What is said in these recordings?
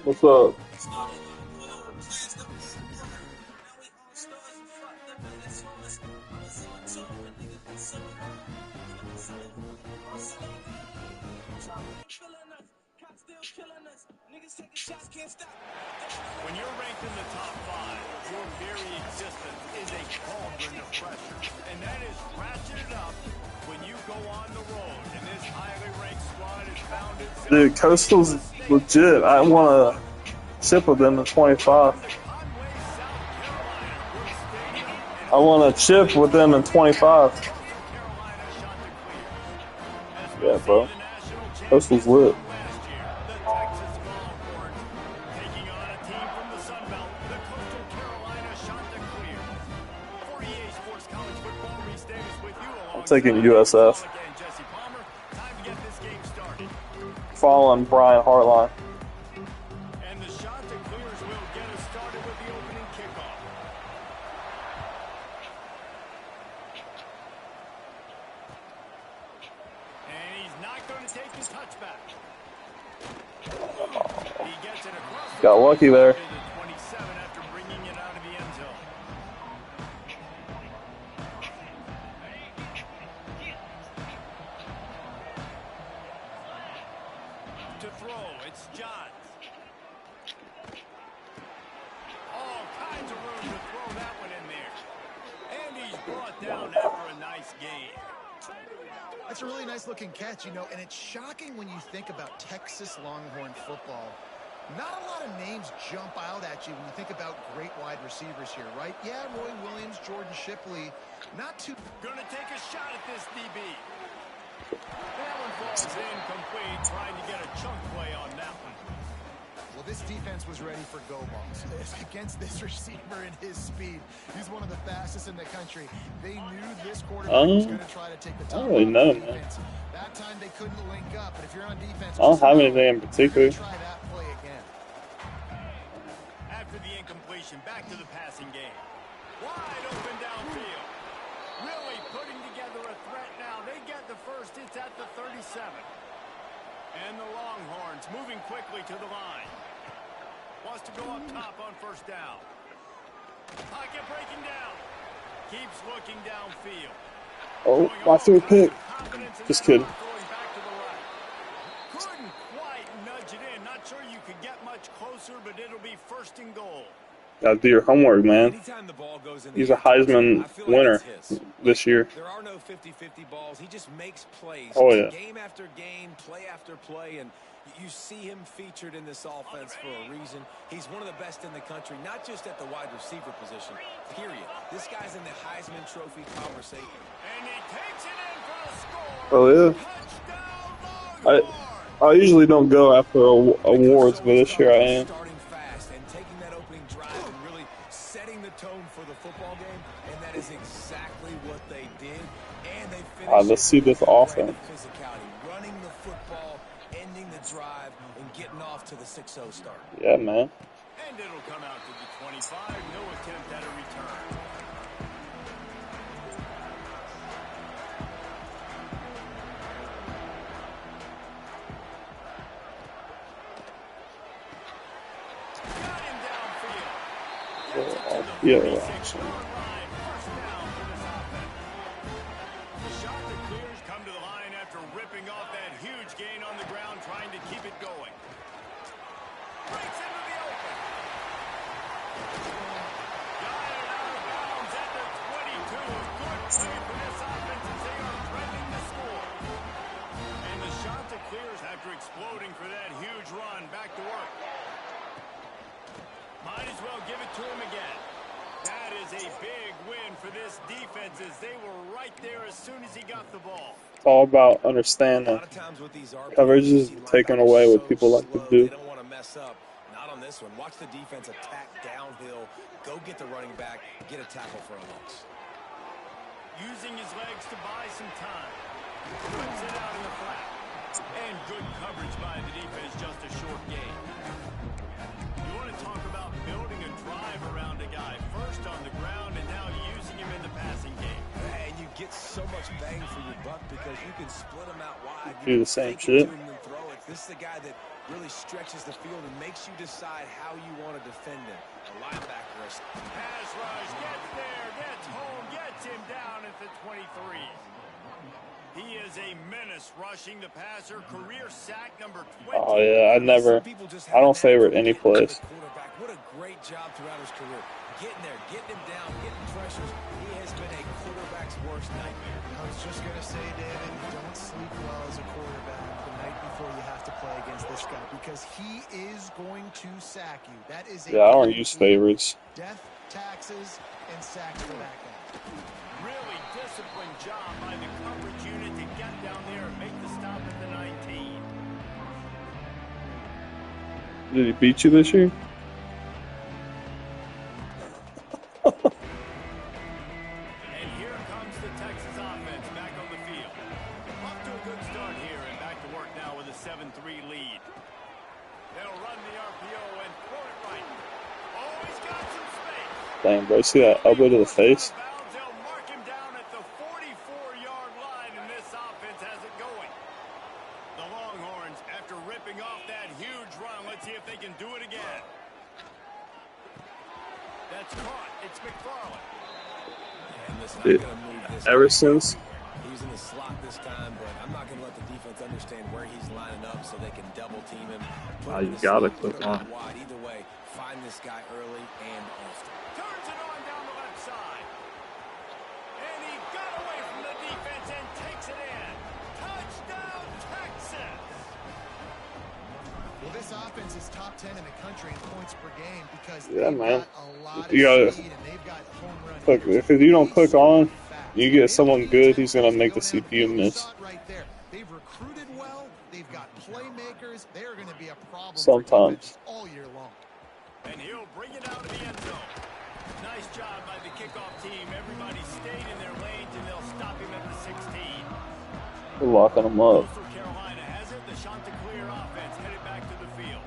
What's up? When you're ranked in the top 5, your very existence is a cauldron of pressure. And that is ratcheted up when you go on the road. And this highly ranked squad has found itself. Dude, Coastal's legit. I want to ship with them in 25. I want to chip with them in 25. Yeah, bro. Coastal's lit. I'm taking USF. Following Brian Hartline. And the Chanticleers will get us started with the opening kickoff. And he's not going to take his touchback. He gets it across. Got lucky there. 27 after bringing it out of the end zone. To throw, it's Johns. All kinds of room to throw that one in there. And he's brought down after a nice gain. That's a really nice looking catch, you know, and it's shocking when you think about Texas Longhorn football. Not a lot of names jump out at you when you think about great wide receivers here, right? Yeah, Roy Williams, Jordan Shipley, not too... Gonna take a shot at this DB. That one falls incomplete, trying to get a chunk play on that one. Well, this defense was ready for go balls against this receiver and his speed. He's one of the fastest in the country. They knew this quarterback was going to try to take the top. I don't really know, man. That time they couldn't link up, but if you're on defense, I don't have anything in particular. try that play again. After the incompletion, back to the passing game. Wide open downfield. Really putting together a threat now. They get the first. It's at the 37. And the Longhorns moving quickly to the line. Wants to go up top on first down. Pocket breaking down. Keeps looking downfield. Oh, my third pick. Just kidding. Couldn't quite nudge it in. Not sure you could get much closer, but it'll be first and goal. Gotta do your homework, man. He's a Heisman winner this year. There are no 50-50 balls. He just makes plays. Oh, yeah. Game after game, play after play, and you see him featured in this offense for a reason. He's one of the best in the country, not just at the wide receiver position, period. This guy's in the Heisman Trophy conversation. And he takes it in for a score. Oh, yeah. I usually don't go after awards, but this year I am. Starting fast and taking that opening drive and really setting the tone for the football game, and that is exactly what they did. And they finished. Let's see this offense. Physicality, running the football, ending the drive, and getting off to the 6-0 start. Yeah, man. And it'll come out to the 25. No attempt at a return. Yeah. The Chanticleers come to the line after ripping off that huge gain on the ground, trying to keep it going. Breaks into the open. Got it out of bounds at the 22. Good play for this offense as they are threatening to score. And the Chanticleers, after exploding for that huge run, back to work. Might as well give it to him again. That is a big win for this defense as they were right there as soon as he got the ball. It's all about understanding. Coverage is taken away what people like to do. They don't want to mess up. Not on this one. Watch the defense attack downhill. Go get the running back. Get a tackle for a loss. Using his legs to buy some time. Puts it out in the flat. And good coverage by the defense, just a short gain. You want to talk about building a drive around a guy. First on the ground and now using him in the passing game. And you get so much bang for your buck because you can split him out wide. Do the same shit. Throw it. This is a guy that really stretches the field and makes you decide how you want to defend him. The linebacker is... Pass rush, gets there, gets home, gets him down at the 23. He is a menace rushing the passer. Career sack number 20. Oh, yeah, I don't favorite any plays. What a great job throughout his career. Getting there, getting him down, getting pressures. He has been a quarterback's worst nightmare. I was just going to say, David, don't sleep well as a quarterback the night before you have to play against this guy because he is going to sack you. That is a Yeah, I don't use favorites. Death, taxes, and sacks for that guy. Really disciplined job by the coverage unit to get down there and make the stop at the 19. Did he beat you this year? And here comes the Texas offense back on the field. Off to a good start here and back to work now with a 7-3 lead. They'll run the RPO and throw it right. Oh, he's got some space. Dang, bro, see that elbow to the face? They'll mark him down at the 44-yard line, and this offense has it going. The Longhorns, after ripping off that huge run, let's see if they can do it again. That's caught. It's McFarland. Ever since. He's in the slot this time, but I'm not going to let the defense understand where he's lining up so they can double team him. You gotta click on. Either way, find this guy early and often. Turns it on down the left side. And he got away from the defense and takes it in. Touchdown, Texas! Well, this offense is top 10 in the country in points per game because Yeah, they've man. got a lot of You gotta speed and they've got home run click. hitters. If you don't click on, Fact. you get someone good, he's gonna make the CPU miss. Right there. They've recruited well. They've got playmakers. They're going to be a problem Sometimes. for all year long. And he'll bring it out of the end zone. Nice job by the kickoff team. Everybody stayed in their lanes, and they'll stop him at the 16. We're locking him up. Coastal Carolina has it. The Chanticleer offense headed back to the field.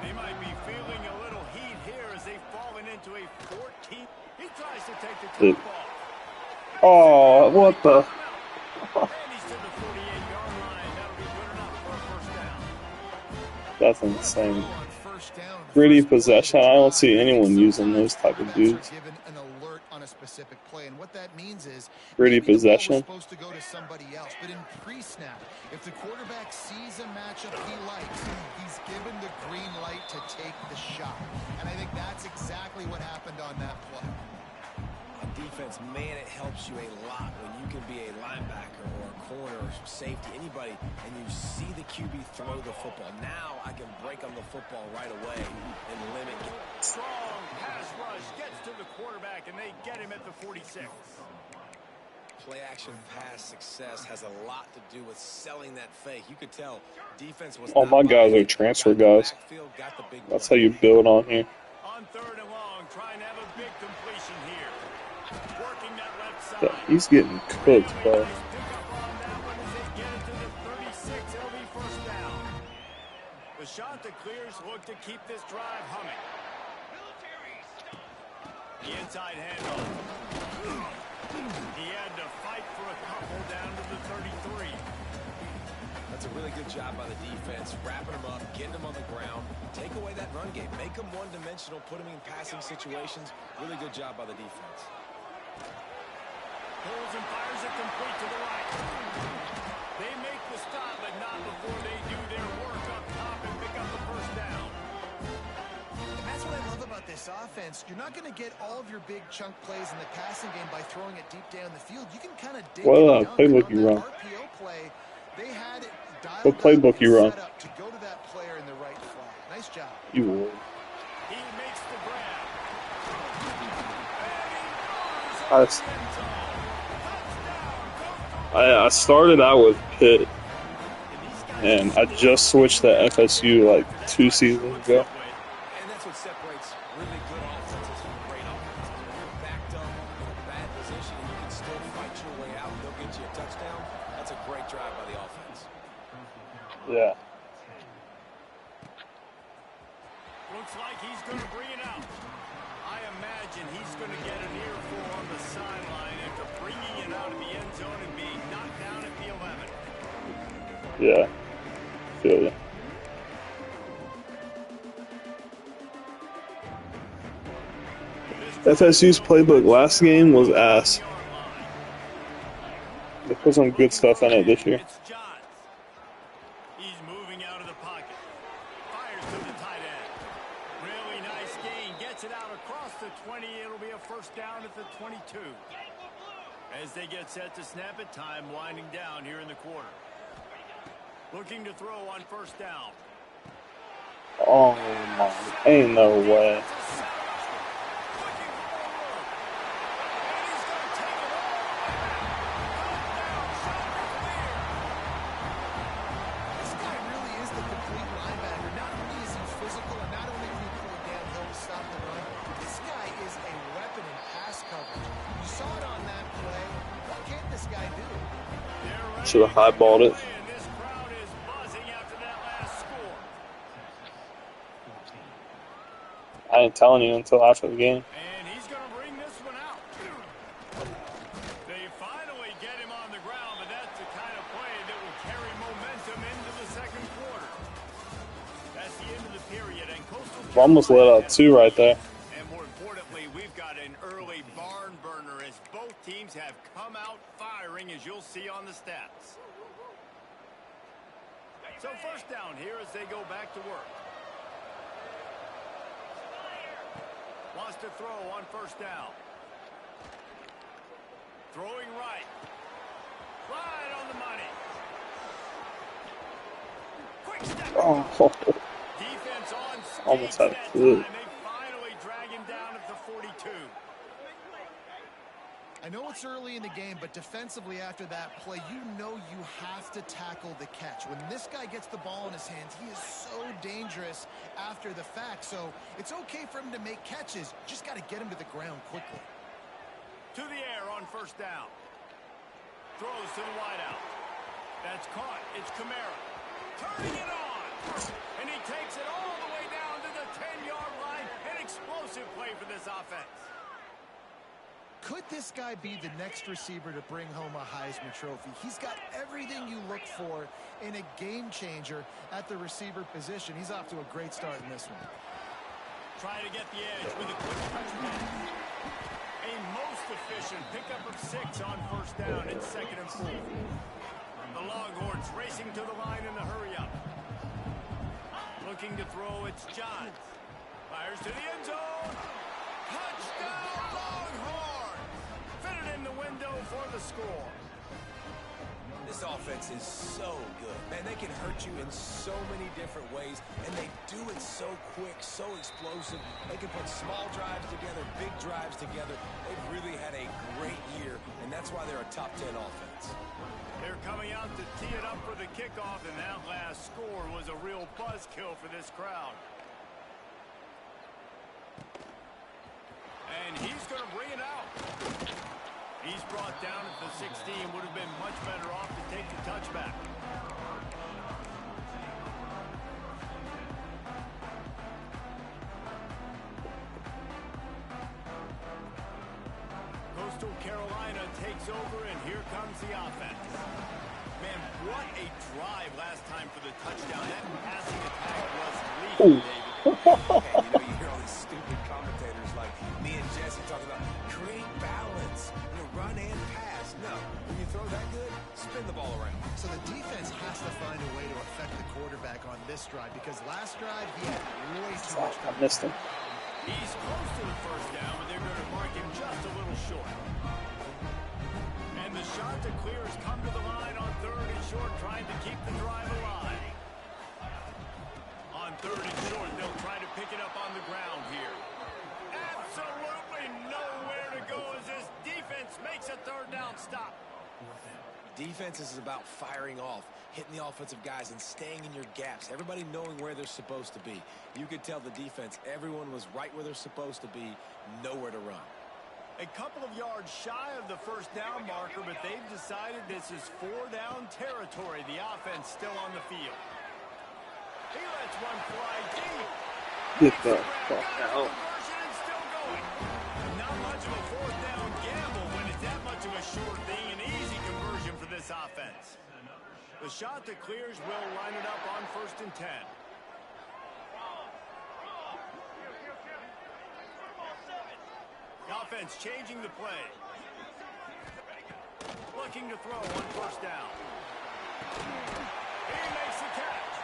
They might be feeling a little heat here as they've fallen into a 14. He tries to take the top off. Oh, what the? And he's to the 48-yard line. That'll be good enough for a first down. That's insane. Gritty possession. I don't see anyone using those type of dudes. Given an alert on a specific play, and what that means is Gritty maybe the ball was possession. supposed to go to somebody else, but in pre-snap, if the quarterback sees a matchup he likes, he's given the green light to take the shot. And I think that's exactly what happened on that play. On defense, man, it helps you a lot when you can be a linebacker or a corner or safety, anybody, and you see the QB throw the football. Now I can break on the football right away and limit. Strong pass rush gets to the quarterback, and they get him at the 46. Play action pass success has a lot to do with selling that fake. You could tell defense was. All my guys are transfer guys. That's how you build on here. On third and long, trying to have a big completion here. Working that left side. Yeah, he's getting cooked, bro. Nice pickup on that one as they get it to the 36. It'll be first down. The Chanticleers look to keep this drive humming. The inside handoff. He had to fight for a couple down to the 33. That's a really good job by the defense, wrapping them up, getting them on the ground. Take away that run game. Make them one-dimensional, put them in passing situations. Really good job by the defense. Pulls and fires it complete to the right. They make the stop, but not before they do their work up top and pick up the first down. And that's what I love about this offense. You're not going to get all of your big chunk plays in the passing game by throwing it deep down the field. You can kind of dig What it down. playbook you run? RPO play, they had it dialed What playbook up you and run? set up to go to that player in the right flat. Nice job. You would. He makes the grab. I started out with Pitt, and I just switched to FSU like 2 seasons ago. And that's what separates really good offenses from great offenses. When you're backed up in a bad position and you can still fight your way out and they'll get you a touchdown, that's a great drive by the offense. Yeah. Looks like he's going to bring it out. I imagine he's going to get an earful on the sideline after bringing it out of the end zone and being knocked down at the 11. Yeah. Feel ya. FSU's playbook last game was ass. They put some good stuff in it this year. It's Johns. He's moving out of the pocket. Fires to the tight end. Really nice gain. Gets it out across the 20. It'll be a first down at the 22. As they get set to snap it, time winding down here in the quarter. Looking to throw on first down. Oh my, ain't no way. Should have highballed it. I ain't telling you until after the game. And he's going to bring this one out. They finally get him on the ground, but that's the kind of play that will carry momentum into the second quarter. That's the end of the period, and Coastal Almost let out 2 right there. And more importantly, we've got an early barn burner as both teams have come out firing, as you'll see on the stats. So first down here as they go back to work. Wants to throw on first down. Throwing right. Right on the money. Quick step. Oh, Defense on skates almost had a that clue. time. They finally drag him down at the 42. I know it's early in the game, but defensively after that play, you know you have to tackle the catch. When this guy gets the ball in his hands, he is so dangerous after the fact. So it's okay for him to make catches. Just got to get him to the ground quickly. To the air on first down. Throws to the wideout. That's caught. It's Kamara. Turning it on. And he takes it all the way down to the 10-yard line. An explosive play for this offense. Could this guy be the next receiver to bring home a Heisman Trophy? He's got everything you look for in a game changer at the receiver position. He's off to a great start in this one. Trying to get the edge with a quick touchdown. A most efficient pickup of 6 on first down. It's 2nd and 4. The Longhorns racing to the line in the hurry-up. Looking to throw, it's Johns. Fires to the end zone. Touchdown, Longhorns! Fitted in the window for the score. This offense is so good. Man, they can hurt you in so many different ways, and they do it so quick, so explosive. They can put small drives together, big drives together. They've really had a great year, and that's why they're a top 10 offense. They're coming out to tee it up for the kickoff, and that last score was a real buzzkill for this crowd. And he's going to bring it out. He's brought down at the 16. Would have been much better off to take the touchback. Coastal Carolina takes over, and here comes the offense. Man, what a drive last time for the touchdown. That passing attack was lethal, David. And, you hear all these stupid commentators like me and Jesse talking about create balance, run and pass. No, when you throw that good, spin the ball around. So the defense has to find a way to affect the quarterback on this drive because last drive he had way too much I missed him. He's close to the first down, but they're going to mark him just a little short. And the shot to clear has come to the line on 3rd and short, trying to keep the drive alive. On 3rd and short, they'll try to pick it up on the ground here. Absolutely nowhere to go as this defense makes a 3rd down stop. Defense is about firing off, hitting the offensive guys, and staying in your gaps. Everybody knowing where they're supposed to be. You could tell the defense, everyone was right where they're supposed to be, nowhere to run. A couple of yards shy of the first down marker, but they've decided this is 4-down territory. The offense still on the field. He lets one fly deep. Get the fuck out. Not much of a 4th down gamble when it's that much of a short thing. An easy conversion for this offense. The shot that clears will line it up on 1st and 10. defense changing the play. Looking to throw on first down. He makes the catch.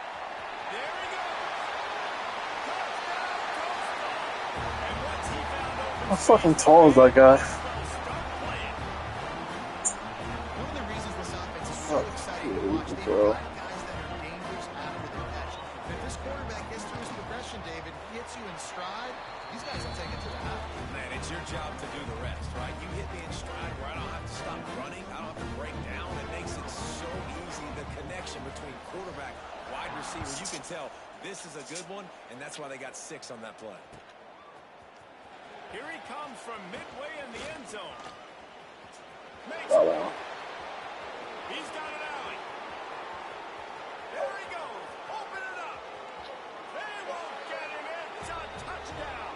There he goes. Touchdown, Coastal. And once he found open How fucking tall is that guy? One of the reasons this offense is so exciting to watch, they've bro. got guys that are dangerous after the catch. And if this quarterback gets through his progression, David, he hits you in stride, these guys will take it to the house. Man, it's your job to do the rest, right? You hit me in stride where I don't have to stop running. I don't have to break down. It makes it so easy, the connection between quarterback, wide receiver. You can tell this is a good one, and that's why they got 6 on that play. Here he comes from midway in the end zone. Makes it. He's got it out. There he goes. Open it up. They won't get him. It's a touchdown.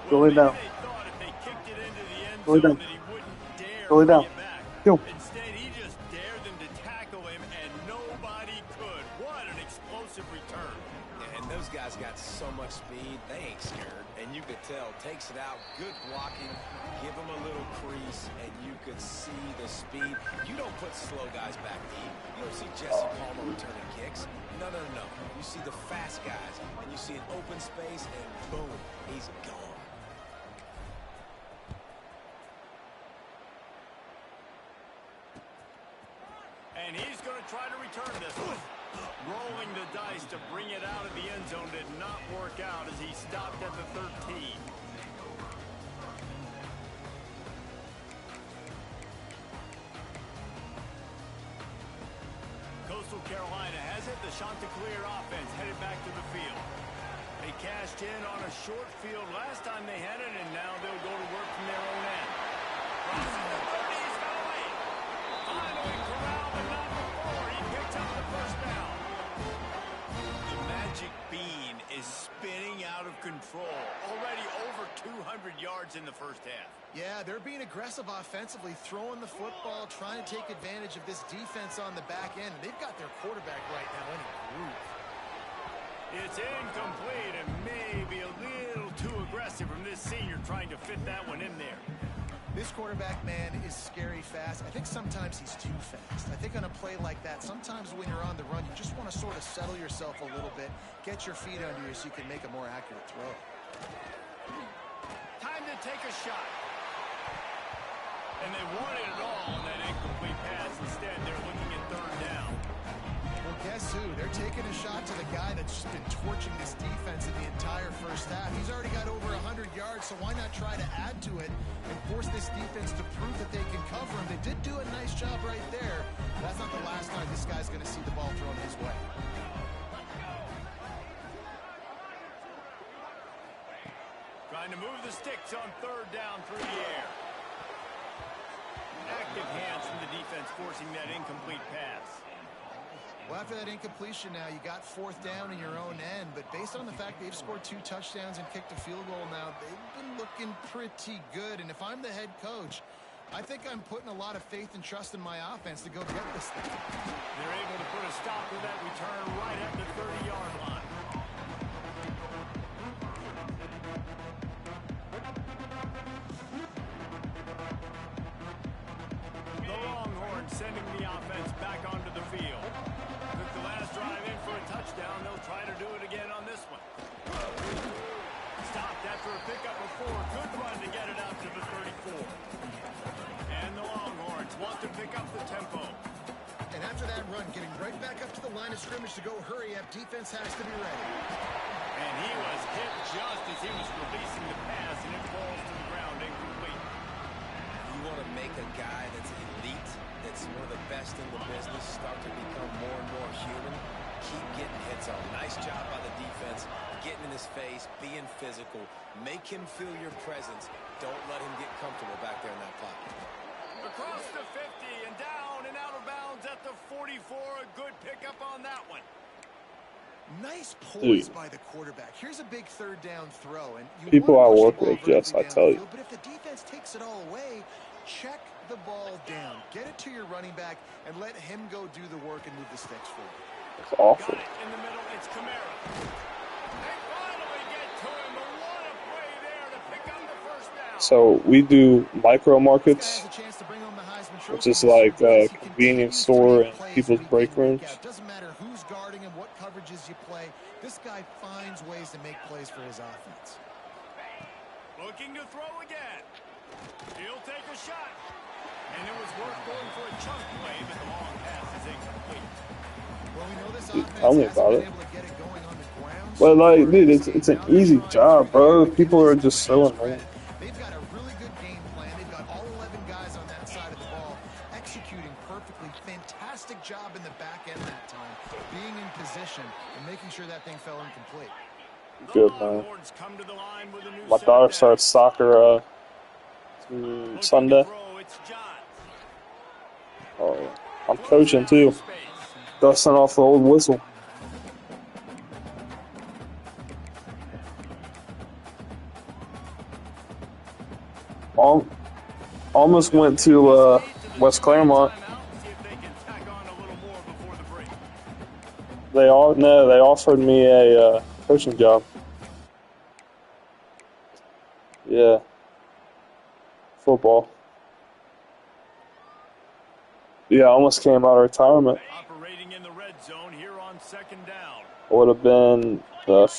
Go lay down. They thought if they kicked it into the end Go lay zone down. that he wouldn't dare Go lay bring down. it back. Go. Instead, he just dared them to tackle him, and nobody could. What an explosive return. And those guys got so much speed, they ain't scared. And you could tell, takes it out, good blocking, give them a little crease, and you could see the speed. You don't put slow guys back deep. You don't see Jesse Palmer returning kicks. No. You see the fast guys, and you see an open space, and boom, he's gone. And he's going to try to return this one. Rolling the dice to bring it out of the end zone did not work out as he stopped at the 13. Coastal Carolina has it. The Chanticleer offense headed back to the field. They cashed in on a short field last time they had it, and now they'll go to work from their own end. Crossing the 30, he's got away. Finally corralled, but not before. He picks up the first down. The magic bean is spinning out of control. Already over 200 yards in the first half. Yeah, they're being aggressive offensively, throwing the football, trying to take advantage of this defense on the back end. They've got their quarterback right now in a groove. It's incomplete and maybe a little too aggressive from this senior trying to fit that one in there. This quarterback, man, is scary fast. I think sometimes he's too fast. I think on a play like that, sometimes when you're on the run, you just want to sort of settle yourself a little bit, get your feet under you so you can make a more accurate throw. Time to take a shot. And they wanted it all on that incomplete pass. Instead, they're looking at third down. Well, guess who? They're taking a shot to the guy that's just been torching this defense in the entire first half. He's already got over 100 yards, so why not try to add to it and force this defense to prove that they can cover him? They did do a nice job right there. That's not the last time this guy's going to see the ball thrown his way. Trying to move the sticks on third down through the air. Active hands from the defense forcing that incomplete pass. Well, after that incompletion now, you got fourth down in your own end, but based on the fact they've scored 2 touchdowns and kicked a field goal now, they've been looking pretty good. And if I'm the head coach, I think I'm putting a lot of faith and trust in my offense to go get this thing. They're able to put a stop to that return right at the 30-yard line. The Longhorns sending the offense back onto the field. Took the last drive in for a touchdown. They'll try to do it again on this one. Stopped after a pickup of 4. Good run to get it out to the 34. And the Longhorns want to pick up the tempo. And after that run, getting right back up to the line of scrimmage to go hurry up, defense has to be ready. And he was hit just as he was releasing the pass, and it falls to the ground incomplete. You want to make a guy that's elite, that's one of the best in the business, start to become more and more human. Keep getting hits on. Nice job by the defense, getting in his face, being physical. Make him feel your presence. Don't let him get comfortable back there in that pocket. Across the 50 and down and out of bounds at the 44. A good pickup on that one. Nice poise by the quarterback. Here's a big third down throw. And you People I want to work push the ball with, yes, I vertically tell you. downfield, but if the defense takes it all away, check the ball down. Get it to your running back and let him go do the work and move the sticks forward. It's awful. Got it in the middle. It's Kamara. They finally get to him. But what a play there to pick up the first down. So we do micro This guy has markets, a chance to bring home the Heisman which Trophy is this year like a because he convenience continues to store make and plays people's week in, break week rooms. out. Doesn't matter who's guarding him, what coverages you play. This guy finds ways to make plays for his offense. Looking to throw again. He'll take a shot. And it was worth going for a chunk play, but the long pass is incomplete. Well, we know this Dude, offense tell me hasn't about been it. able to get it going on the ground But so like, far in dude, this it's game. an Now they're easy trying job, through the air, bro. but give People this are just so defense annoying. credit. They've got a really good game plan. They've got all 11 guys on that side of the ball executing perfectly. Fantastic job in the back end that time, being in position and making sure that thing fell incomplete. Good, man. Come to the line with a new My set of daughter downs. starts soccer Looking to Sunday. throw, it's John. Oh, I'm Throws it coaching out in too, space. dusting off the old whistle. Almost went to West Claremont. See if they can tack on a little more before the break. They offered me a coaching job. Yeah, football. Yeah, I almost came out of retirement. Operating in the red zone here on second down. I would have been the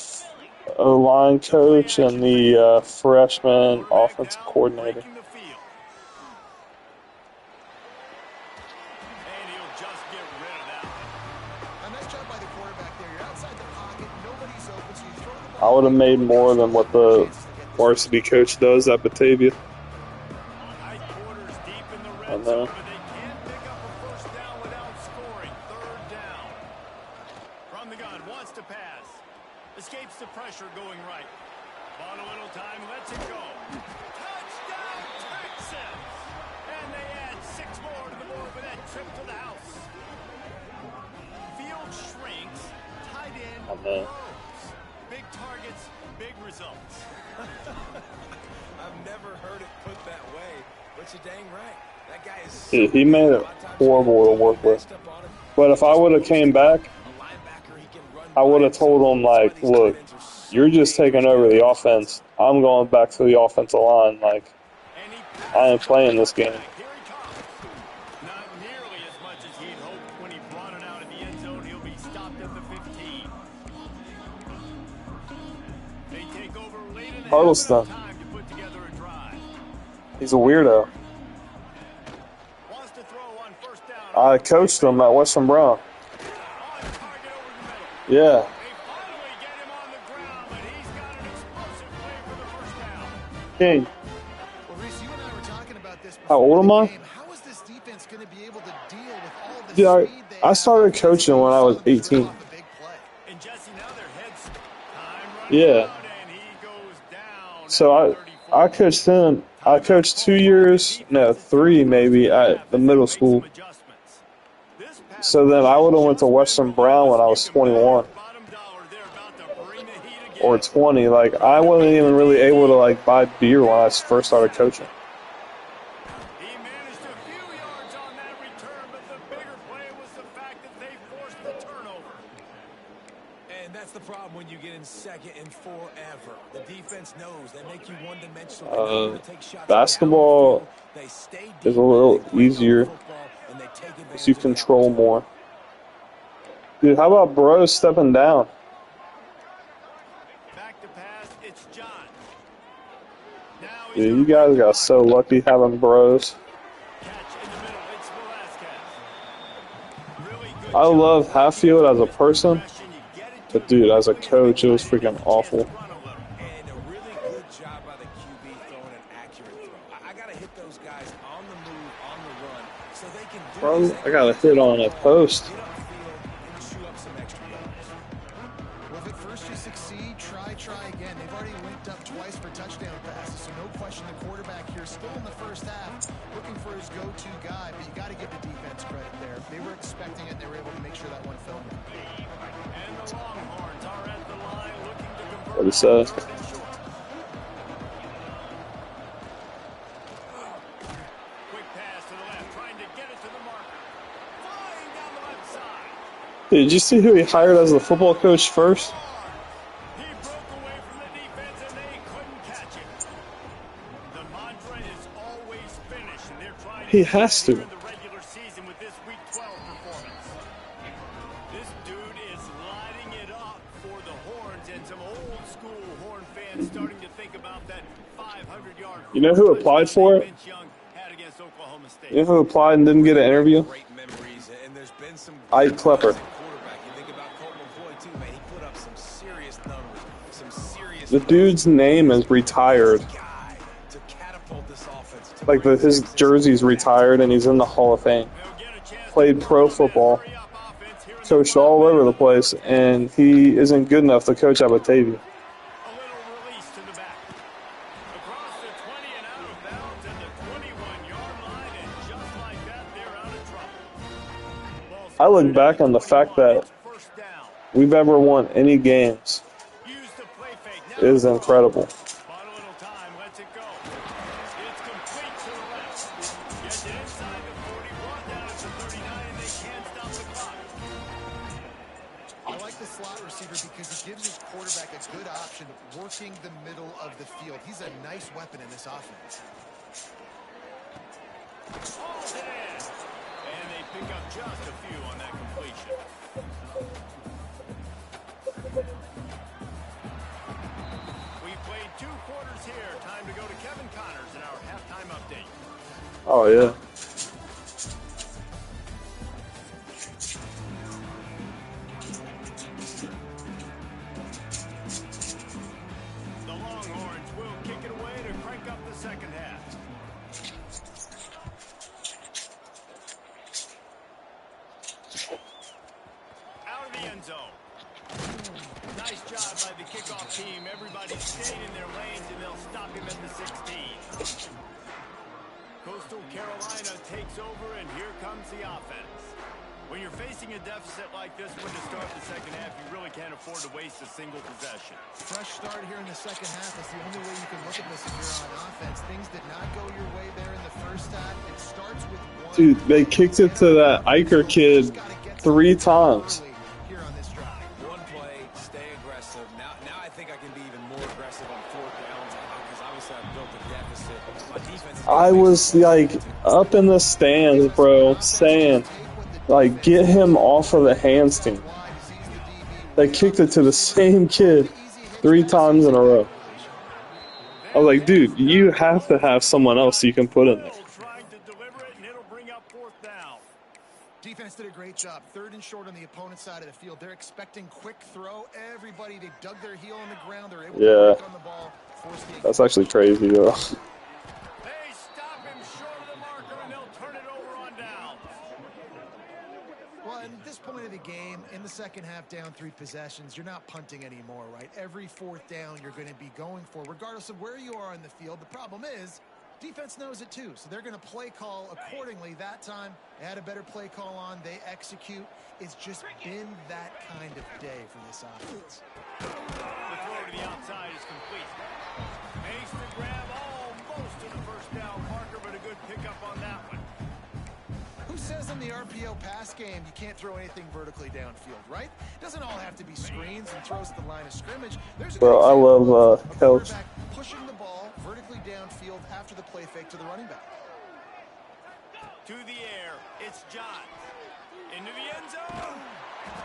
O-line coach and the freshman Quarterback offensive now coordinator. breaking the field. And he'll just get rid of that one. A nice job by the quarterback there. You're outside the pocket, nobody's open, so you throw the I ball. would have made more than what the varsity coach does at Batavia. Tight quarters deep in the I red know. zone, but they can't pick up a first down without scoring. Third down. From the gun, wants to pass. Escapes the pressure going right. Bought a little time, lets it go. Touchdown, Texans! And they add 6 more to the board with that trip to the house. Field shrinks. Tight end I know. grows. Big targets, big results. I've never heard it put that way, but you're dang right. That guy is so He made it horrible to work with. But if I would have came back, I would have told him, like, look, you're just taking over the offense. I'm going back to the offensive line. Like, And he I ain't playing this game. Here he comes. Not nearly as much as he'd hoped when he brought it out of the end zone. He'll be stopped at the 15. They take over late in the Huddleston. time to put together a drive. He's a weirdo. Wants to throw on first down. I coached him at Western Brown. On target over the middle. Yeah. They finally get him on the ground, but he's got an explosive play for the first down. King. Well, Reese, you and I were talking about this How before old the am I? game. How is this defense going to be able to deal with all the Dude, speed they I have started against coaching when I was some of them just rip 18. off a big play? And Jesse, now their heads time running Yeah. out, and he goes down. So I coached him. I coached 2 years, no, 3 maybe at the middle school. So then I would have went to Western Brown when I was 21 or 20. Like, I wasn't even really able to, like, buy beer when I first started coaching. He managed a few yards on that return, but the bigger play was the fact that they forced the turnover. And that's the problem when you get in second and forever. The defense knows they make you one-dimensional. They take shots Basketball downfield, they stay is deep, a little they play easier football, and they take advantage because you of the control opportunity. more. Dude, how about Bros stepping down? Back to pass, it's John. Now he's Dude, gonna you guys break the got block. so lucky having Bros. Catch in the middle, it's Velasquez. Really good I job. love Hatfield as a person, Aggression, you get it to but him dude, as a quickly, coach, it was and he freaking gets a chance awful. to run a little. And a really good job by the QB throwing an accurate throw. I got to hit those guys on the move, on the run, so they can do Bro, this. I got a hit on a post. Get upfield and chew up some extra yards. Well, if at first you succeed, try again. They've already linked up twice for touchdown passes, so no question the quarterback here still in the first half looking for his go-to guy, but you got to give the defense credit there. They were expecting it. They were able to make sure that one fell. And the Longhorns are at the line looking to convert. What he says. Third and short. Quick pass to the left, trying to get it to the marker. Flying down the left side. Dude, did you see who he hired as the football coach first? He broke away from the defense and they couldn't catch it. The mantra is always finish, and they're trying He to has do that to. here in the regular season with this Week 12 performance. This dude is lighting it up for the Horns, and some old school Horn fans starting to think about that 500-yard. You know who applied for it? You know who applied and didn't get an interview? Great memories, and there's been some Ike Klepper. quarterback. You think about Colt McCoy too, man. He put up some serious numbers, some serious. The dude's name is retired. Guy to catapult this offense. Like his jersey's retired and he's in the Hall of Fame. Played pro football, coached all over the place, and he isn't good enough to coach at Batavia. I look back on the fact that we've ever won any games is incredible. I like the slot receiver because he gives his quarterback a good option working the middle of the field. He's a nice weapon in this offense. And they pick up just a few on that completion. We played 2 quarters here. Time to go to Kevin Connors in our halftime update. Oh, yeah. The Longhorns will kick it away to crank up the second half. Out of the end zone. Nice job by the kickoff team. Everybody stayed in their lanes, and they'll stop him at the 16. Coastal Carolina takes over, and here comes the offense. When you're facing a deficit like this one to start the second half, you really can't afford to waste a single possession. Fresh start here in the second half. That's the only way you can look at this if you're on offense. Things did not go your way there in the first half. It starts with one. Dude, they kicked it to that Iker kid 3 times. Here on this drive. One play, stay aggressive. Now I think I can be even more aggressive on 4th downs because obviously I've built a deficit. My defense is I was like up in the stands, bro, saying, like, get him off of the handstand. They kicked it to the same kid 3 times in a row. I was like, dude, you have to have someone else you can put in there. Trying to deliver it, and it'll bring up 4th down. Defense did a great job. 3rd and short on the opponent's side of the field. They're expecting quick throw. Everybody, they dug their heel on the ground. They're able to break on the ball. That's actually crazy, though. They stop him short of the marker, and they'll turn it over on down. Well, at this point of the game, in the second half, down 3 possessions, you're not punting anymore, right? Every 4th down you're going to be going for, regardless of where you are on the field. The problem is, defense knows it too, so they're going to play call accordingly. That time, they had a better play call on. They execute. It's just been that kind of day for this offense. The throw to the outside is complete. Makes the grab almost to the first down marker, but a good pickup on that one. Who says in the RPO pass game you can't throw anything vertically downfield, right? It doesn't all have to be screens and throws at the line of scrimmage. There's a Bro, I love Coach. pushing the ball vertically downfield after the play fake to the running back. To the air, it's John. Into the end zone.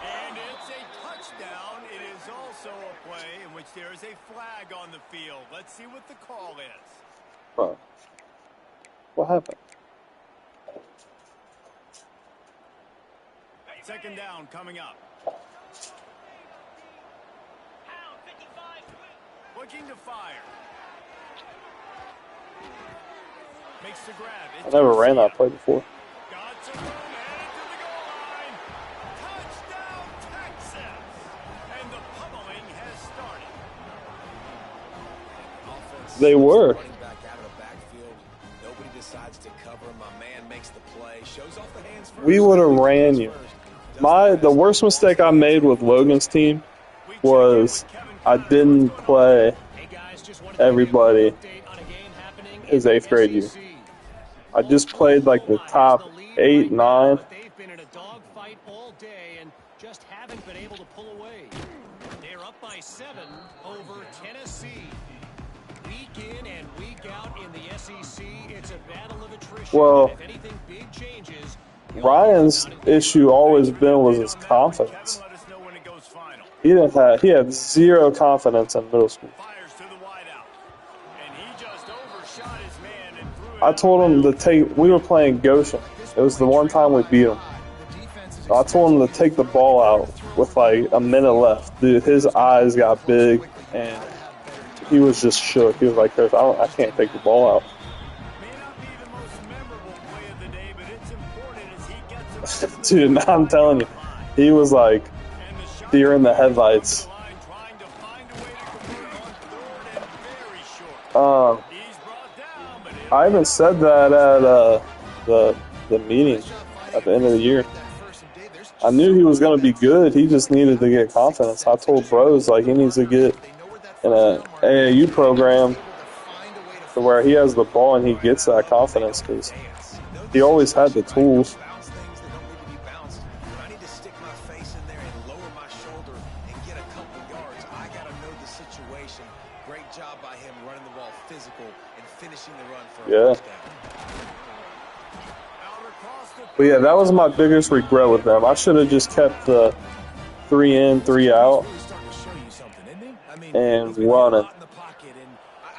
And it's a touchdown. It is also a play in which there is a flag on the field. Let's see what the call is. Bro, what happened? Second down coming up. Looking to fire. Makes the grab. I never ran that play before. Got some room, headed to the goal line. Touchdown, Texas. And the pummeling has started. They were. Running back out of the backfield. Nobody decides to cover him. My man makes the play. Shows off the hands first. We would have ran you. The worst mistake I made with Logan's team was I didn't play everybody his 8th grade year. I just played like the top 8, 9. They've been in a dogfight all day and just haven't been able to pull away. They're up by 7 over Tennessee. Week in and week out in the SEC, it's a battle of attrition. Well, If anything big changes, Ryan's issue always been was his confidence. He had zero confidence in middle school. I told him to take. We were playing Goshen. It was the one time we beat him. I told him to take the ball out with like a minute left. Dude, his eyes got big and he was just shook. He was like, "Coach, I can't take the ball out." Dude, I'm telling you, he was like deer in the headlights. I even said that at the meeting at the end of the year. I knew he was going to be good. He just needed to get confidence. I told bros like he needs to get in an AAU program to where he has the ball and he gets that confidence because he always had the tools. Yeah. But yeah, that was my biggest regret with them. I should have just kept the 3 in, 3 out and running.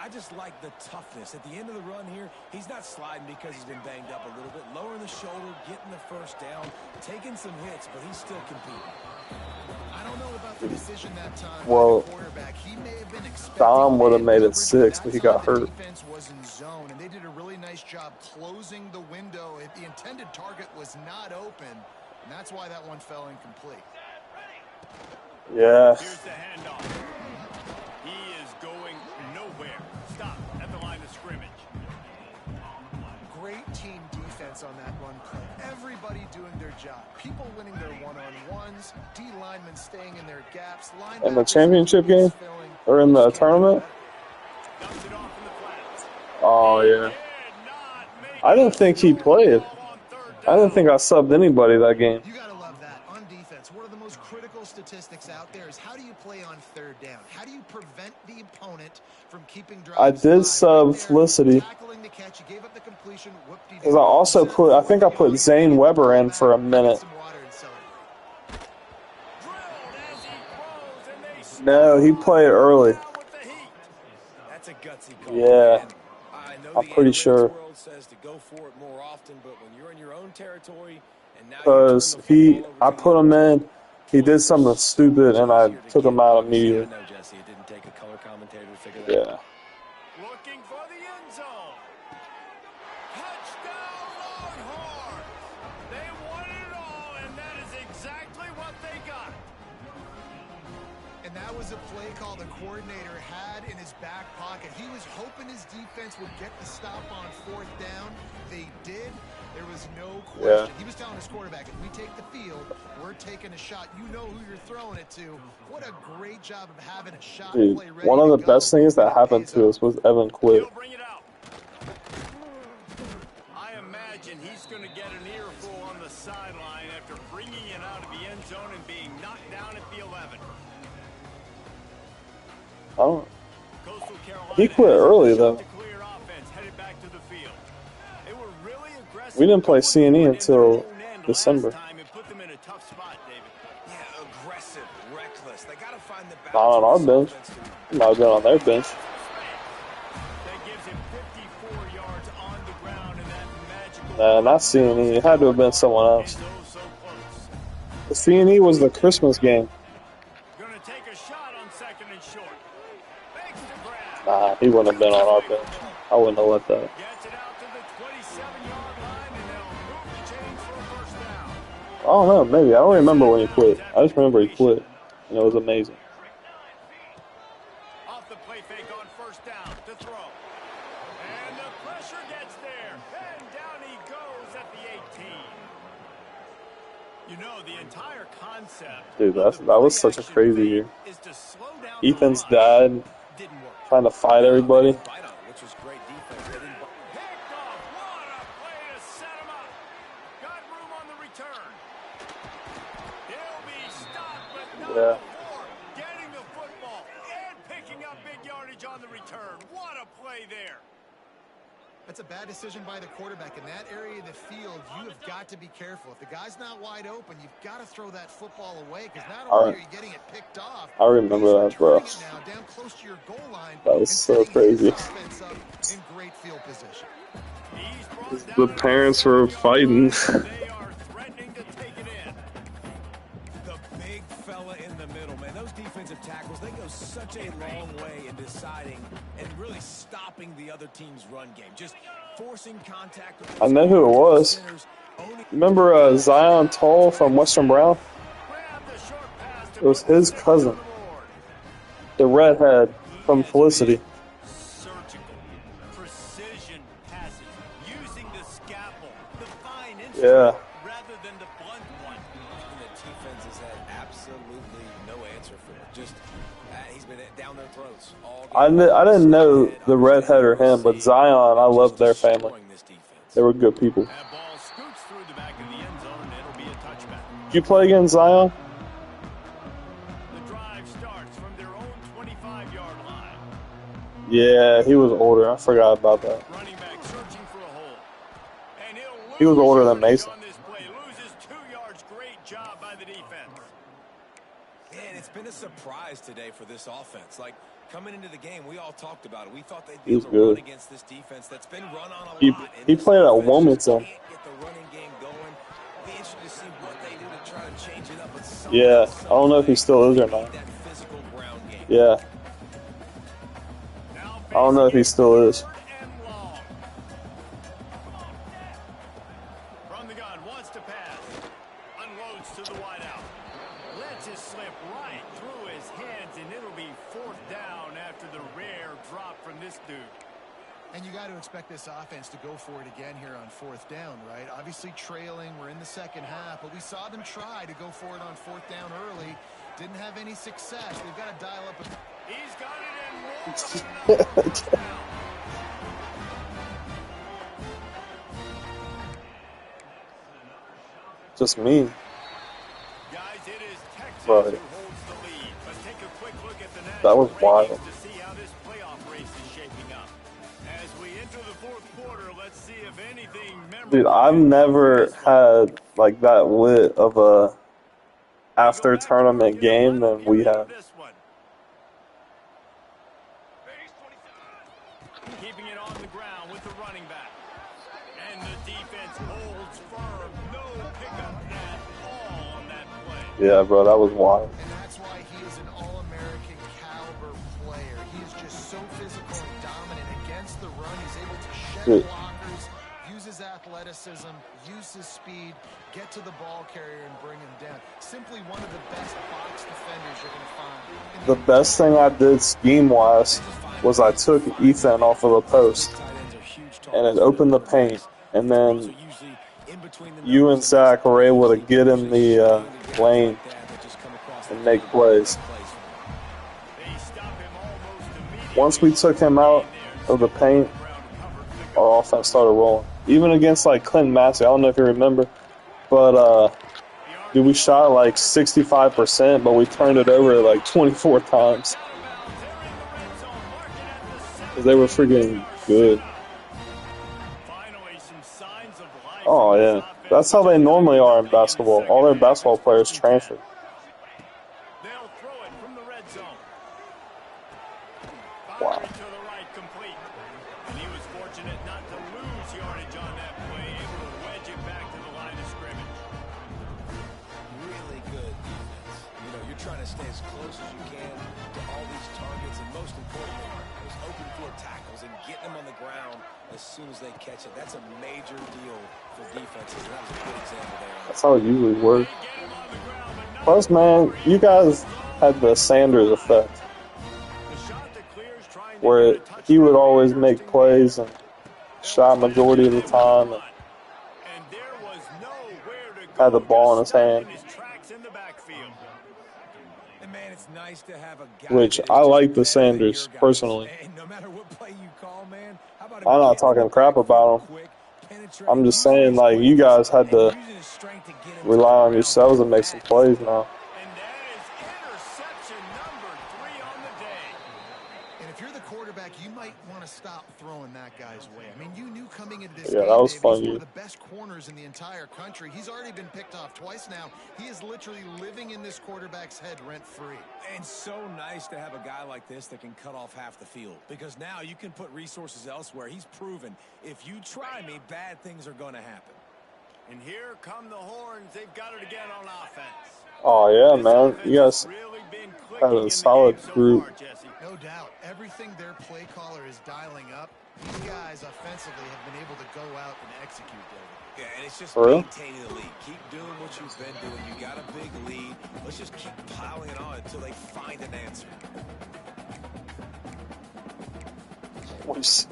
I just like the toughness. At the end of the run here, he's not sliding because he's been banged up a little bit. Lowering the shoulder, getting the first down, taking some hits, but he's still competing. I don't know about the decision that time. Well, He may have been Dom would have made it 6, but he got hurt. The defense was in zone, and they did a really nice job closing the window. The intended target was not open, and that's why that one fell incomplete. Yeah. Here's the handoff. He is going nowhere. Stop at the line of scrimmage. Great team defense on that run play. Everybody doing their job. People winning their one-on-ones. D linemen staying in their gaps. In the championship game? Or in the tournament? Oh, yeah. I didn't think he played. I didn't think I subbed anybody that game. You gotta love that. On defense, one of the most critical statistics out there is how do you play on third down? How do you prevent the opponent from keeping drives? I did sub Felicity. Because I think I put Zane Weber in for a minute. No, he played early. That's a gutsy call. Yeah. I'm pretty sure. World says to go for it more often, but when you're in your own territory and now Because I put him in, he did something stupid, and I took him out immediately. No, Jesse, it didn't take a color commentator to figure that Yeah. out. Looking for the end zone. Touchdown Longhorns. They won it all, and that is exactly what they got. And that was a play call the coordinator had in his back pocket. He was hoping his defense would get the stop on 4th down. They did. There was no question. Yeah. He was telling his quarterback, if we take the field, we're taking a shot. You know who you're throwing it to. What a great job of having a shot Dude, play ready one of to the go. best things that happened to us was Evan quit. He'll bring it out. I imagine he's going to get an earful on the sideline after bringing it out of the end zone and being knocked down at the 11. I don't. Coastal Carolina He quit early though. to clear offense headed back to the field. They were really aggressive. We didn't play C&E until December. Last time it put them in a tough spot, David. Yeah, aggressive, reckless. They got to find the balance. Not on our bench. He might have been on their bench. That gives him 54 yards on the ground in that magical. Nah, not C&E. It had to have been someone else. So close. The C&E was the Christmas game. Gonna take a shot on 2nd and short. Makes the grab. Nah, he wouldn't have been on our bench. I wouldn't have let that. Gets it out to the 27-yard line, and they'll move the chains for a first down. I don't know, maybe. I don't remember when he quit. I just remember he quit, and it was amazing. Off the play fake on 1st down to throw. And the pressure gets there. And down he goes at the 18. You know, the entire concept. Dude, that was such a crazy year. Is to slow down Ethan's the rush. dad Didn't work. trying to fight everybody. Bite on it, which was great defense. They didn't Picked off. What a play to set him up. Got room on the return. He'll be stopped, but not Yeah. before getting the football and picking up big yards. yardage on the return. What a play there. That's a bad decision by the quarterback. In that area of the field, you have got to be careful. If the guy's not wide open, you've got to throw that football away because not only are you getting it picked off, I remember that, bro. now down close to your goal line That was so crazy. In great field position. The parents were fighting. They are threatening to take it in. The big fella in the middle, man. Those defensive tackles, they go such a long way in deciding and really stopping the other team's run game. Just forcing contact with I know who it was. Remember Zion Tall from Western Brown? It was his cousin. The redhead from Felicity. Surgical, precision passes, using the scalpel, the fine Yeah. rather than the blunt one. And the defense has had absolutely no answer for it. Just, he's been down their throats all game. I didn't know the redhead or him, but Zion, I love their family. They were good people. That ball scoots through the back of the end zone, and it'll be a touchback. Did you play against Zion? The drive starts from their own 25-yard line. Yeah, he was older. I forgot about that. Running back searching for a hole. And he'll He was lose older than yardage Mason. on this play. Loses 2 yards. Great job by the defense. And it's been a surprise today for this offense. Like, coming into the game, we all talked about it. We thought they'd be He was able to run good. against this defense that's been run on a He lot. And he this played at offense Wilmington. just can't get the running game going. Be interested to see what they do to try to change it up. But Yeah, I don't know if he still is or not. that physical ground game. Yeah, Now I don't know if he still is. and long. From the gun, wants to pass. Unloads to the wideout. Lets it slip right through his hands, and it'll be 4th down after the rare drop from this dude. And you got to expect this offense to go for it again here on 4th down, right? Obviously trailing, we're in the second half, but we saw them try to go for it on 4th down early. Didn't have any success. They've got to dial up. He's got it in more than enough first down. Just me. Guys, it is Texas Right. who holds the lead. But take a quick look at the That was national wild. rankings to see how this playoff race is shaping up. As we enter the 4th quarter, let's see if anything memorable. Dude, I've never had like that lit of a after tournament game than we have. This one. Keeping it on the ground with the running back. And the defense holds firm. No pickup at all on that play. Yeah, bro, that was wild. And that's why he is an All-American caliber player. He is just so physical and dominant against the run. He's able to shed Dude. blockers, use his athleticism, use his speed, get to the ball carrier and bring him down. Simply one of the best box defenders you're going to find. The best thing I did scheme-wise was I took Ethan off of the post, and it opened the paint, and then you and Zach were able to get in the lane and make plays. They stop him almost immediately. Once we took him out of the paint, our offense started rolling. Even against like Clinton Massey, I don't know if you remember, but dude, we shot like 65%, but we turned it over like 24 times. Because they were freaking good. Finally, some signs of life. Oh yeah, that's how they normally are in basketball. All their basketball players transfer. They'll throw it from the red zone. Wow. Firing to the right, complete. And he was fortunate not to lose yardage on that play, able to wedge it back to the line of scrimmage. Really good defense. You know, you're trying to stay as close as you can to all these targets, and most importantly, those open field tackles and getting them on the ground as soon as they catch it. That's a major deal for defenses, and that was a good example there. That's how it usually works. Get him on the ground, but not Plus, man, you guys had the Sanders effect, the shot that clears, trying to where get a he would touchdown. always make plays and shot majority of the time. And there was nowhere to Had go. the ball in his Just stopped hand. in his tracks in the backfield. And man, it's nice to have a guy Which that is I just like the better than Sanders, your guys. personally. And no matter what play you call, man, how about him I'm not getting talking in the crap backfield about him. quick, penetrating, I'm just using saying, his like, you guys had and to using his strength to get him rely on to the yourselves and ground. make some plays now. And that is interception number 3 on the day. And if you're the quarterback, you might want to stop throwing that guy's way. I mean, you knew coming into this Yeah, game, that was Dave, he's funny. one of the best corners in the entire country. He's already been picked off twice now. He is literally living in this quarterback's head rent-free. And so nice to have a guy like this that can cut off half the field, because now you can put resources elsewhere. He's proven if you try me, bad things are going to happen. And here come the horns. They've got it again on offense. Oh yeah, This man. offense You guys has really been had clicking in a the solid game so group. far, Jesse. No doubt. Everything their play caller is dialing up, these guys offensively have been able to go out and execute, David. Yeah, and it's just For real? maintaining the lead. Keep doing what you've been doing. You got a big lead. Let's just keep piling it on until they find an answer. Whoops.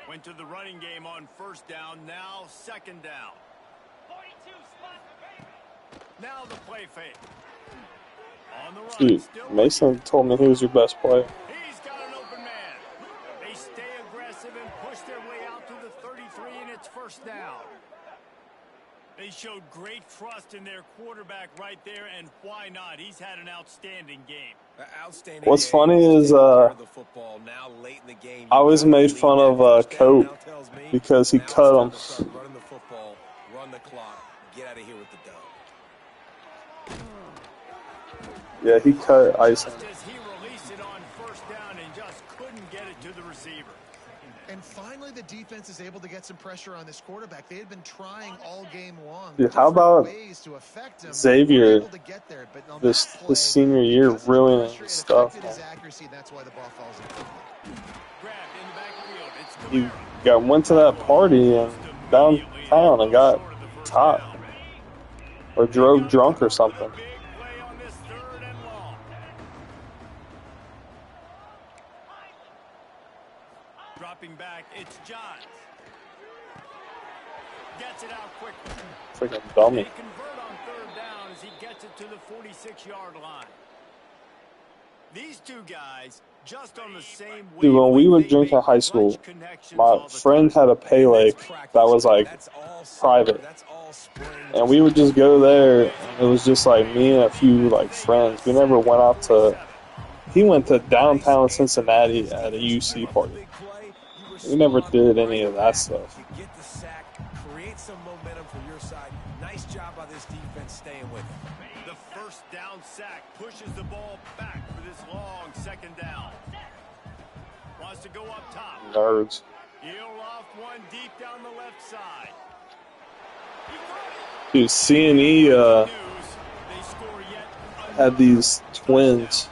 Went to the running game on first down, now second down. Now the play fake. On the run, Dude, still Mason told me he was your best player. he's got an open man. They stay aggressive and push their way out to the 33, and it's first down. They showed great trust in their quarterback right there, and why not? He's had an outstanding game. Outstanding. What's game. funny is, The football now late in the game. I always made fun of Cope because he cut him. Start running the football, run the clock, get out of here with the dub. Yeah, he cut icing. Just as he released it on first down and just couldn't get it to the receiver. And finally, the defense is able to get some pressure on this quarterback. They had been trying all game long. Dude, how about ways to affect him. Xavier Able to get there, but on this that play, this senior year because of the ruining pressure, his it stuff, affected his man. accuracy, and that's why the ball falls incomplete. Grabbed in the backfield. It's He Kamara. went to that party and downtown and got caught or drove drunk or something. Big play on this third and long. Dropping back, it's Johns. Gets it out quickly. Freaking They dummy. convert on third down as he gets it to the 46-yard line. These two guys just on the same Dude, when we were wavelength, they drinking make high school, clutch connections my all the friend time. had a pay lake that was like That's all private. That's all spring. And we would just go there, and it was just like me and a few like friends. We never went out to. He went to downtown Cincinnati at a UC party. We never did any of that stuff. You get the sack, create some momentum for your side. Nice job by this defense staying with it. The first down sack pushes the ball back for this long second down. Wants to go up top. Nerds. He'll loft one deep down the left side. Dude, C&E News, they score yet had these twins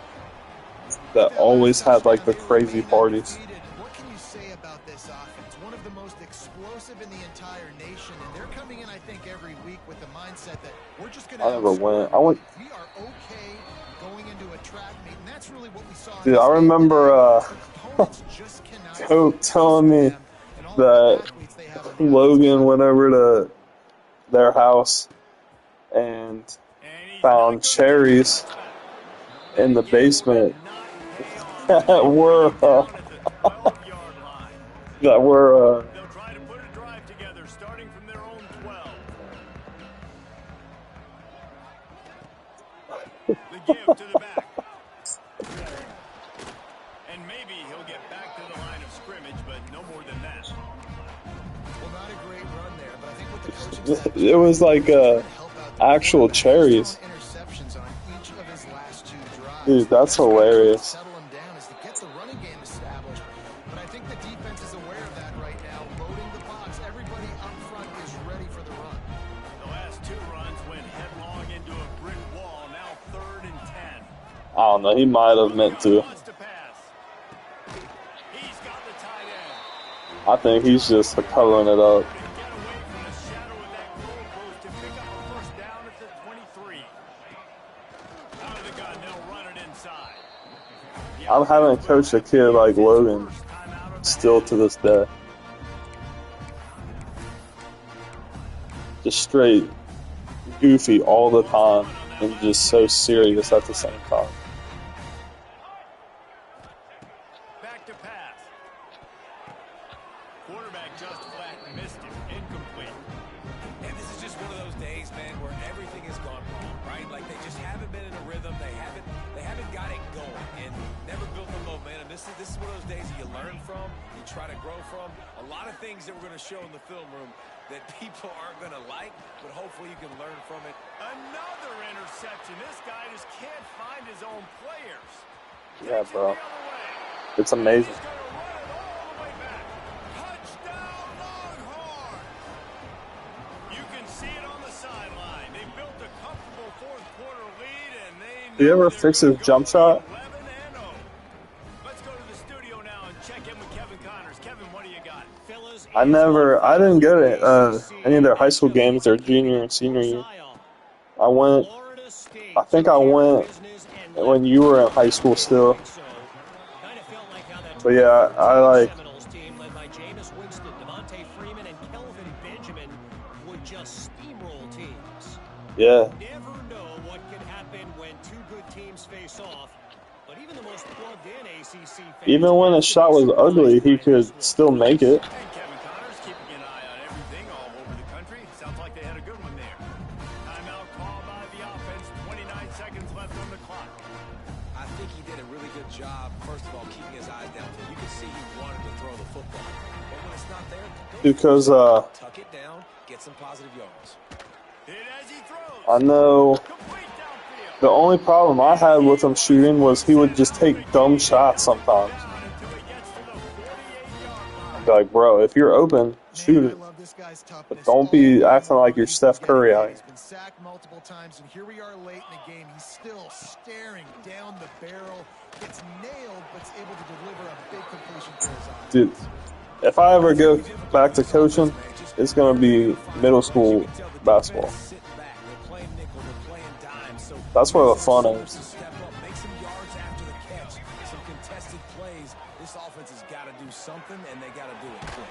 that always had like the crazy parties. What can you say about this offense? One of the most explosive in the entire nation, and they're coming in, I think, every week with the mindset that we're just going to. I never went. I went. We are okay going into a track meet, and that's really what we saw. Dude, I remember Cope telling me that Logan went over to their house and found cherries in the basement that were They'll try to put a drive together starting from their own 12. The give to the back. And maybe he'll get back to the line of scrimmage, but no more than that. Well, not a great run there, but I think what the coaching staff it was like actual cherries. interceptions on each of his last two drives. Dude, that's hilarious. Settle him down is to get the running game established. But I think the defense is aware of that right now, loading the box. Everybody up front is ready for the run. The last two runs went headlong into a brick wall. Now 3rd and 10. I don't know. He might have meant to. Wants to pass. He's got the tight end. I think he's just covering it up. To get away from the shadow of that goalpost to pick up a first down at the 23. Out of the gun, they'll run it inside. I haven't coached a kid like Logan still to this day. Just straight goofy all the time and just so serious at the same time. Back to pass. Quarterback just flat missed him. Incomplete. And this is just one of those days, man, where everything has gone wrong, right? this is one of those days that you learn from, you try to grow from. A lot of things that we're going to show in the film room that people aren't going to like, but hopefully you can learn from it. Another interception. This guy just can't find his own players. Yeah, bro. It's amazing. He's going to run it all the way back. Touchdown, Longhorn! You can see it on the sideline. They built a comfortable fourth quarter lead, and they Do you ever fix his jump shot? 11-0. Let's go to the studio now and check in with Kevin Connors. Kevin, what do you got? I didn't get it, any of their high school games, their junior and senior year. I think I went when you were in high school still. But yeah, I like, yeah. Never know what can happen when two good teams face off. But even the most plugged-in ACC fans, Even when the shot was ugly, he could still make it. And Kevin Connors keeping an eye on everything all over the country. Sounds like they had a good one there. Timeout called by the offense. 29 seconds left on the clock. I think he did a really good job, first of all, keeping his eyes downfield. You can see he wanted to throw the football. But when it's not there, Because tuck it down, get some positive yards. Hit as he throws. I know Complete downfield. the only problem I had with him shooting was he would just take dumb shots sometimes. Down until he gets to the 48-yard line. I'd be like, bro, if you're open, shoot it. But don't be acting like you're Steph Curry out here. He's been sacked multiple times, and here we are late in the game. He's still staring down the barrel. Gets nailed, but is able to deliver a big completion for his offense. Dude, if I ever go back to coaching, it's going to be middle school basketball. That's where the fun is. Step up, make some yards after the catch, some contested plays. This offense has got to do something, and they got to do it quick.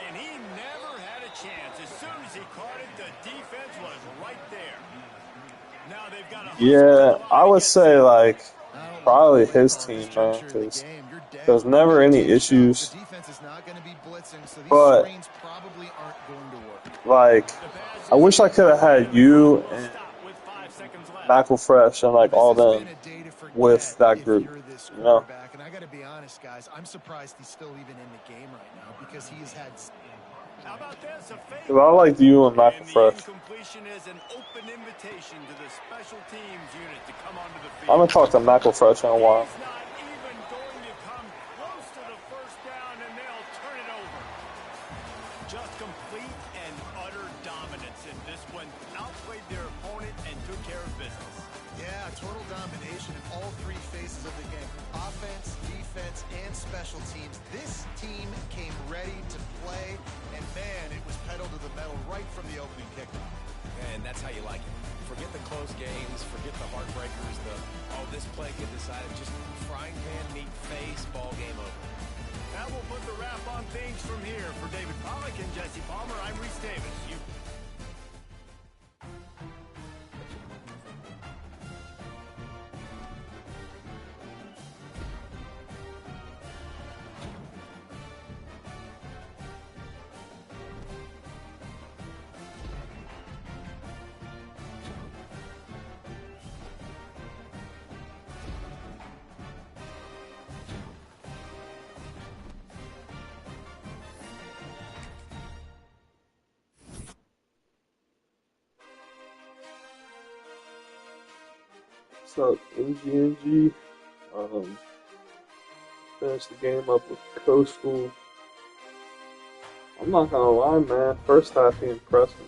And he never had a chance. As soon as he caught it, the defense was right there. Now they've got a Yeah, I would say, like, probably his team, man, because there's never any issues. The defense is not going to be blitzing, so these But, screens probably aren't going to work. like, I wish I could have had you and with 5 seconds left. Macklefresh and, like, all them with that group, you know? And I got to be honest, guys, I'm surprised he's still even in the game right now because he has had. How about this? A fake. Because I liked you and And the Macklefresh. incompletion is an open invitation to the special teams unit to come onto the I'm field. going to talk to Macklefresh in a while. He's not even going to come close to the first down, and they'll turn it over. Just complete and utter dominance in this one. Outplayed their opponent and took care of business. Yeah, total domination in all three phases of the game. Offense, defense, and special teams. This team came ready to play, and man, it was pedal to the metal right from the opening kickoff. And that's how you like it. Forget the close games, forget the heartbreakers, this play get decided, just frying pan, meat face, ball game over. That will put the wrap on things from here. For David Pollack and Jesse Palmer, I'm Reese Davis. What's up, NGNG? Finished the game up with Coastal. I'm not gonna lie, man. First half, he impressed me.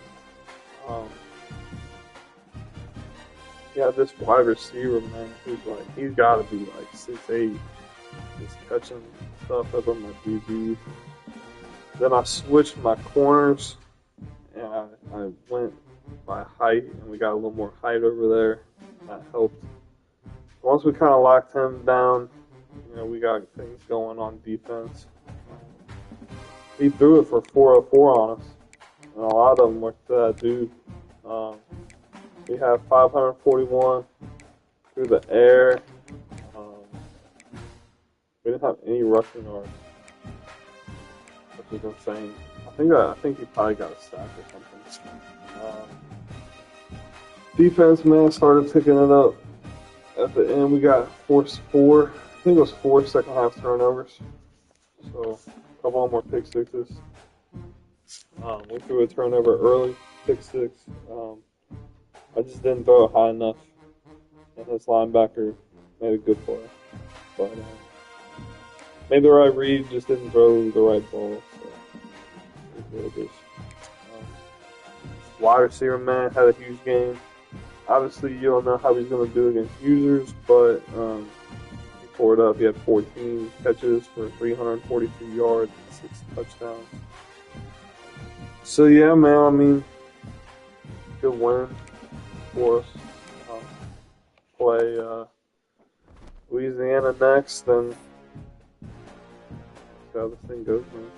Yeah, this wide receiver, man, he's got to be like 6'8", just catching stuff up on my DB. Then I switched my corners, and I went by height, and we got a little more height over there. That helped. Once we kind of locked him down, we got things going on defense. He threw it for 404 on us, and a lot of them were to that dude. We have 541 through the air. We didn't have any rushing yards, which is insane. I think he probably got a sack or something. Defense, man, started picking it up. At the end, we got forced 4 think it was 4 second half turnovers. So a couple more pick sixes. We threw a turnover early, pick six. I just didn't throw it high enough, and his linebacker made a good play. But made the right read, just didn't throw the right ball. So it is. Wide receiver man had a huge game. Obviously, you don't know how he's going to do against users, but he tore it up. He had 14 catches for 343 yards, 6 touchdowns. So yeah, man. I mean, good win for us. Play Louisiana next, and see how this thing goes, man.